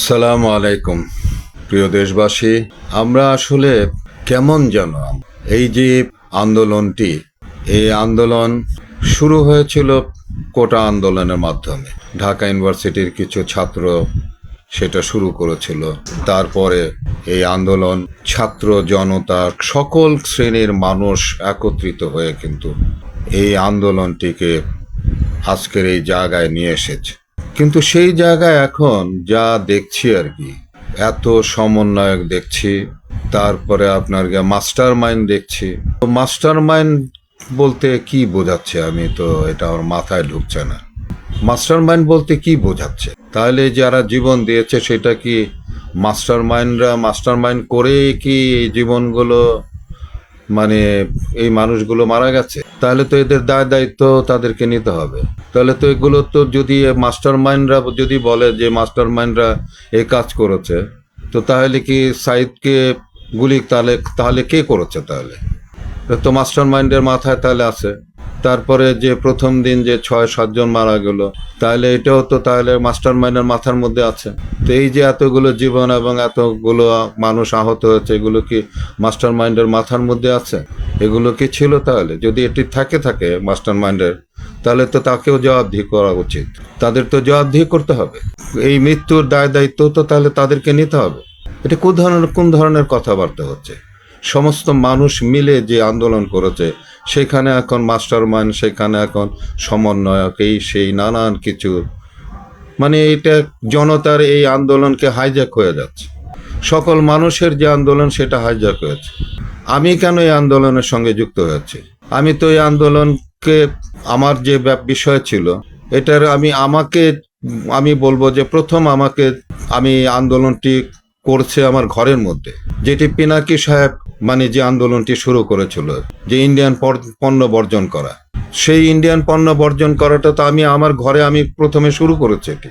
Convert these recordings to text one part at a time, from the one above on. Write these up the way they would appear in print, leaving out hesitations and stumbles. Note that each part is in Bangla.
আসসালামু আলাইকুম প্রিয় দেশবাসী। আমরা আসলে কেমন যেন এই যে আন্দোলনটি, এই আন্দোলন শুরু হয়েছিল কোটা আন্দোলনের মাধ্যমে। ঢাকা ইউনিভার্সিটির কিছু ছাত্র সেটা শুরু করেছিল। তারপরে এই আন্দোলন ছাত্র জনতা সকল শ্রেণীর মানুষ একত্রিত হয়ে কিন্তু এই আন্দোলনটিকে আজকের এই জায়গায় নিয়ে এসেছে। কিন্তু সেই জায়গায় এখন যা দেখছি আর কি, এত সমন্বয়ক দেখছি, তারপরে আপনার মাস্টার মাইন্ড দেখছি। তো মাস্টার মাইন্ড বলতে কি বোঝাচ্ছে, আমি তো এটা আমার মাথায় ঢুকছে না। মাস্টার মাইন্ড বলতে কি বোঝাচ্ছে? তাহলে যারা জীবন দিয়েছে সেটা কি মাস্টার মাইন্ড করে কি এই জীবনগুলো, মানে এই মানুষগুলো মারা গেছে? তাহলে তো এদের দায় দায়িত্ব তাদেরকে নিতে হবে। তাহলে তো এগুলো তো, যদি মাস্টার মাইন্ডরা যদি বলে যে মাস্টার মাইন্ডরা এই কাজ করেছে, তো তাহলে কি সাইদকে গুলি তাহলে তাহলে কে করেছে? তাহলে তো মাস্টার মাইন্ডের মাথায় তাহলে আছে। তারপরে যে প্রথম দিন যে 6-7 জন মারা গেল, তাহলে এটাও তো তাহলে মাস্টার মাইন্ডের মাথার মধ্যে আছে। তো এই যে এতগুলো জীবন এবং এতগুলো মানুষ আহত হয়েছে, এগুলো কি মাস্টার মাইন্ডের মাথার মধ্যে আছে? এগুলো কি ছিল? তাহলে যদি এটি থাকে মাস্টার মাইন্ডের, তাহলে তো তাকেও জবাবদিহি করা উচিত। তাদের তো জবাবদিহি করতে হবে। এই মৃত্যুর দায় দায়িত্ব তো তাহলে তাদেরকে নিতে হবে। এটা কোন ধরনের কথাবার্তা হচ্ছে? সমস্ত মানুষ মিলে যে আন্দোলন করেছে, সেখানে এখন মাস্টার মাইন্ড, সেখানে এখন সমন্বয়ক, এই সেই নানান কিছু, মানে এটা জনতার এই আন্দোলনকে হাইজ্যাক হয়ে যাচ্ছে। সকল মানুষের যে আন্দোলন সেটা হাইজ্যাক হয়েছে। আমি কেন এই আন্দোলনের সঙ্গে যুক্ত হয়েছি? আমি তো এই আন্দোলনকে, আমার যে বিষয় ছিল এটার, আমি বলবো যে প্রথম আমি আন্দোলনটি করছে আমার ঘরের মধ্যে, যেটি পিনাকি সাহেব মানে যে আন্দোলনটি শুরু করেছিল, যে ইন্ডিয়ান পণ্য বর্জন করা, সেই ইন্ডিয়ান পণ্য বর্জন করাটা তো আমার ঘরে আমি প্রথমে শুরু করেছি এটি।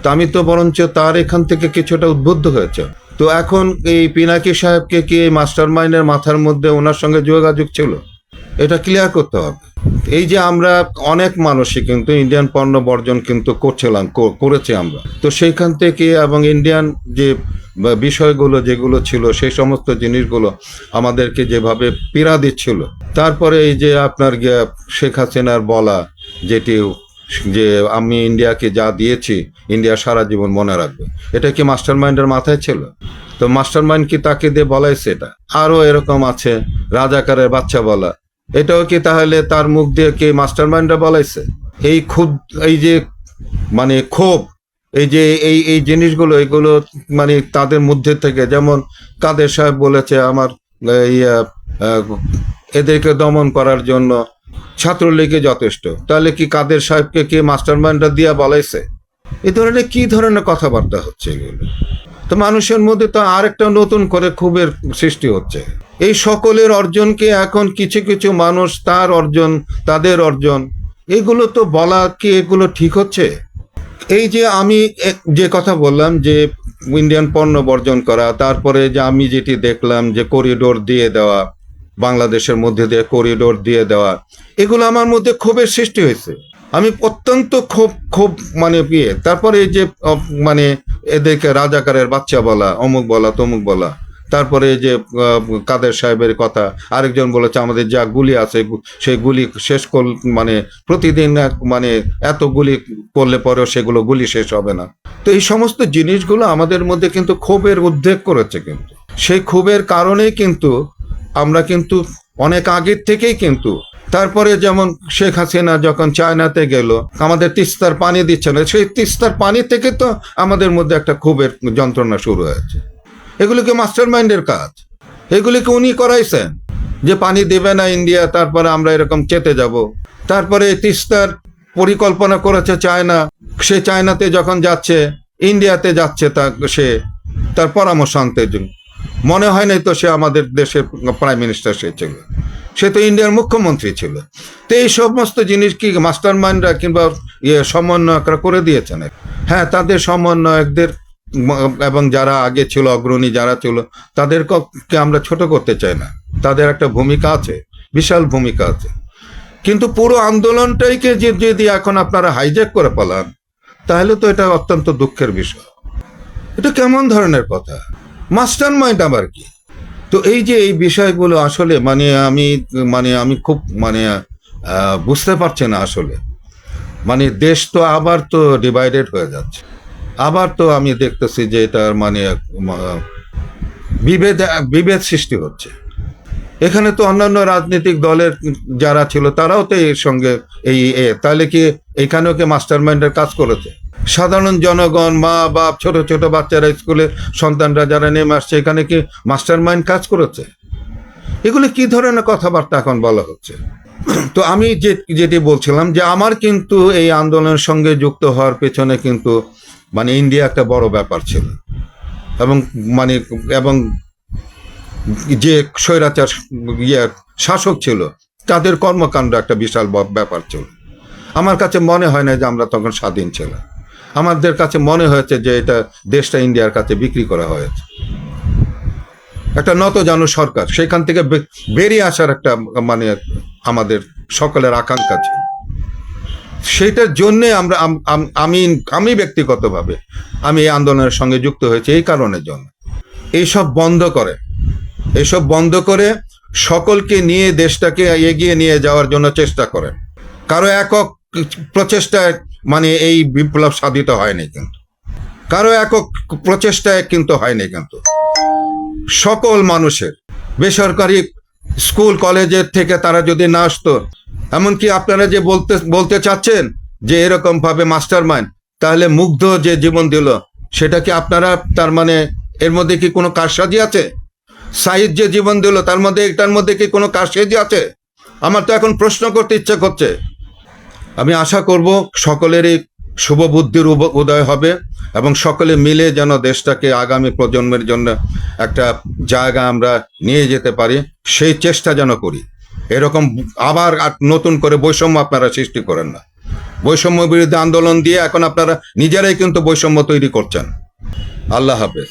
তা আমি তো বরঞ্চ তার এখান থেকে কিছুটা উদ্বুদ্ধ হয়েছে। তো এখন এই পিনাকি সাহেবকে কি এই মাস্টার মাইন্ডের মাথার মধ্যে ওনার সঙ্গে যোগাযোগ ছিল? এটা ক্লিয়ার করতে হবে। এই যে আমরা অনেক মানুষই কিন্তু ইন্ডিয়ান পণ্য বর্জন কিন্তু করেছি আমরা, তো সেইখান থেকে এবং ইন্ডিয়ান যে বিষয়গুলো যেগুলো ছিল, সেই সমস্ত জিনিসগুলো আমাদেরকে যেভাবে পীড়া দিচ্ছিল, তারপরে এই যে আপনার শেখ হাসিনার বলা যেটি, যে আমি ইন্ডিয়াকে যা দিয়েছি ইন্ডিয়া সারা জীবন মনে রাখবে, এটা কি মাস্টার মাইন্ডের মাথায় ছিল? তো মাস্টার মাইন্ড কি তাকে দিয়ে বলাইছে? এটা আরো এরকম আছে, রাজাকারের বাচ্চা বলা, এটাও কি তাহলে তার মুখ দিয়ে কি মাস্টার মাইন্ডরা বলাইছে? এই যে মানে ক্ষোভ, এই যে এই জিনিসগুলো, এগুলো মানে তাদের মধ্যে থেকে, যেমন কাদের সাহেব বলেছে আমার এদেরকে দমন করার জন্য ছাত্রলীগে যথেষ্ট, তাহলে কি কাদের সাহেবকে কি মাস্টার মাইন্ডরা দিয়া বলাইছে? এই ধরনের কি ধরনের কথাবার্তা হচ্ছে এগুলো? তো মানুষের মধ্যে তো আরেকটা নতুন করে ক্ষোভের সৃষ্টি হচ্ছে। এই সকলের অর্জনকে এখন কিছু কিছু মানুষ তাদের অর্জন, এগুলো তো বলা কি এগুলো ঠিক হচ্ছে? এই যে আমি যে কথা বললাম যে ইন্ডিয়ান পণ্য বর্জন করা, তারপরে যে আমি যেটি দেখলাম যে করিডোর দিয়ে দেওয়া, বাংলাদেশের মধ্যে দিয়ে করিডোর দিয়ে দেওয়া, এগুলো আমার মধ্যে ক্ষোভের সৃষ্টি হয়েছে। আমি অত্যন্ত ক্ষোভ মানে তারপরে এই যে মানে এদেরকে রাজাকারের বাচ্চা বলা, অমুক বলা, তমুক বলা, তারপরে যে কাদের সাহেবের কথা, আরেকজন বলেছে আমাদের যা গুলি আছে সেই গুলি শেষ মানে প্রতিদিন মানে এত গুলি করলে পরেও সেগুলো গুলি শেষ হবে না। তো এই সমস্ত জিনিসগুলো আমাদের মধ্যে কিন্তু ক্ষোভের উদ্রেক করেছে। কিন্তু সেই ক্ষোভের কারণেই কিন্তু আমরা কিন্তু অনেক আগের থেকেই কিন্তু, তারপরে যেমন শেখ হাসিনা যখন চায়নাতে গেল, আমাদের তিস্তার পানি দিচ্ছে না, সেই তিস্তার পানি থেকে তো আমাদের মধ্যে একটা ক্ষোভের যন্ত্রণা শুরু হয়েছে। এগুলিকে মাস্টার মাইন্ডের কাজ, এগুলিকে উনি করাইছেন যে পানি দেবে না ইন্ডিয়া, তারপরে আমরা এরকম চেতে যাব। তারপরে তিস্তার পরিকল্পনা করেছে চায়না, সে চায়নাতে যখন যাচ্ছে, ইন্ডিয়াতে যাচ্ছে, তার পরামর্শ আনতে মনে হয় নাই তো সে আমাদের দেশের প্রাইম মিনিস্টার সে তো ইন্ডিয়ার মুখ্যমন্ত্রী ছিল। তো এই সমস্ত জিনিস কি মাস্টার মাইন্ডরা কিংবা সমন্বয়করা করে দিয়েছেন? হ্যাঁ, তাদের সমন্বয়কদের এবং যারা আগে ছিল, অগ্রণী যারা ছিল, তাদেরকে আমরা ছোট করতে চাই না। তাদের একটা ভূমিকা আছে, বিশাল ভূমিকা আছে। কিন্তু পুরো আন্দোলনটাইকে যদি এখন আপনারা হাইজ্যাক করে পালান, তাহলে তো এটা অত্যন্ত দুঃখের বিষয়। এটা কেমন ধরনের কথা? মাস্টার মাইন্ড আবার কি? তো এই যে এই বিষয়গুলো আসলে আমি খুব বুঝতে পারছি না আসলে। দেশ তো আবার তো ডিভাইডেড হয়ে যাচ্ছে, আবার তো আমি দেখতেছি যে এটার বিভেদ বিভেদ সৃষ্টি হচ্ছে। এখানে তো অন্যান্য রাজনৈতিক দলের যারা ছিল তারাও তো এর সঙ্গে তাহলে কি এখানেও কি মাস্টার মাইন্ডের কাজ করেছে? সাধারণ জনগণ, মা বাপ, ছোট ছোট বাচ্চারা, স্কুলে সন্তানরা যারা নেমে আসছে, এখানে কি মাস্টার মাইন্ড কাজ করেছে? এগুলো কি ধরনের কথাবার্তা এখন বলা হচ্ছে? তো আমি যেটি বলছিলাম যে আমার কিন্তু এই আন্দোলনের সঙ্গে যুক্ত হওয়ার পেছনে কিন্তু ইন্ডিয়া একটা বড় ব্যাপার ছিল, এবং এবং যে স্বৈরাচার শাসক ছিল তাদের কর্মকাণ্ড একটা বিশাল ব্যাপার ছিল। আমার কাছে মনে হয় না যে আমরা তখন স্বাধীন ছিলাম। আমাদের কাছে মনে হয়েছে যে এটা দেশটা ইন্ডিয়ার কাছে বিক্রি করা হয়েছে। একটা নতজানু সরকার, সেখান থেকে বেরিয়ে আসার একটা আমাদের সকলের আকাঙ্ক্ষা ছিল। সেটার জন্যে আমি ব্যক্তিগতভাবে আমি এই আন্দোলনের সঙ্গে যুক্ত হয়েছি এই কারণের জন্য। এইসব বন্ধ করে সকলকে নিয়ে দেশটাকে এগিয়ে নিয়ে যাওয়ার জন্য চেষ্টা করেন। কারো একক প্রচেষ্টায় এই বিপ্লব সাধিত হয়নি, কিন্তু কারো একক প্রচেষ্টায় কিন্তু হয়নি, কিন্তু সকল মানুষের, বেসরকারি স্কুল কলেজের থেকে তারা যদি না আসতো, এমনকি আপনারা যে বলতে চাচ্ছেন যে এরকম ভাবে মাস্টার মাইন্ড, তাহলে মুগ্ধ যে জীবন দিল সেটা কি আপনারা এর মধ্যে কি কোনো কারসাজি আছে? সাইদ যে জীবন দিল এটার মধ্যে কি কোনো কারসাজি আছে? আমার তো এখন প্রশ্ন করতে ইচ্ছে করছে। আমি আশা করব সকলেরই শুভ বুদ্ধির উদয় হবে এবং সকলে মিলে যেন দেশটাকে আগামী প্রজন্মের জন্য একটা জায়গা আমরা নিয়ে যেতে পারি, সেই চেষ্টা যেন করি। এরকম আবার নতুন করে বৈষম্য আপনারা সৃষ্টি করেন না। বৈষম্য বিরুদ্ধে আন্দোলন দিয়ে এখন আপনারা নিজেরাই কিন্তু বৈষম্য তৈরি করছেন। আল্লাহ হাফেজ।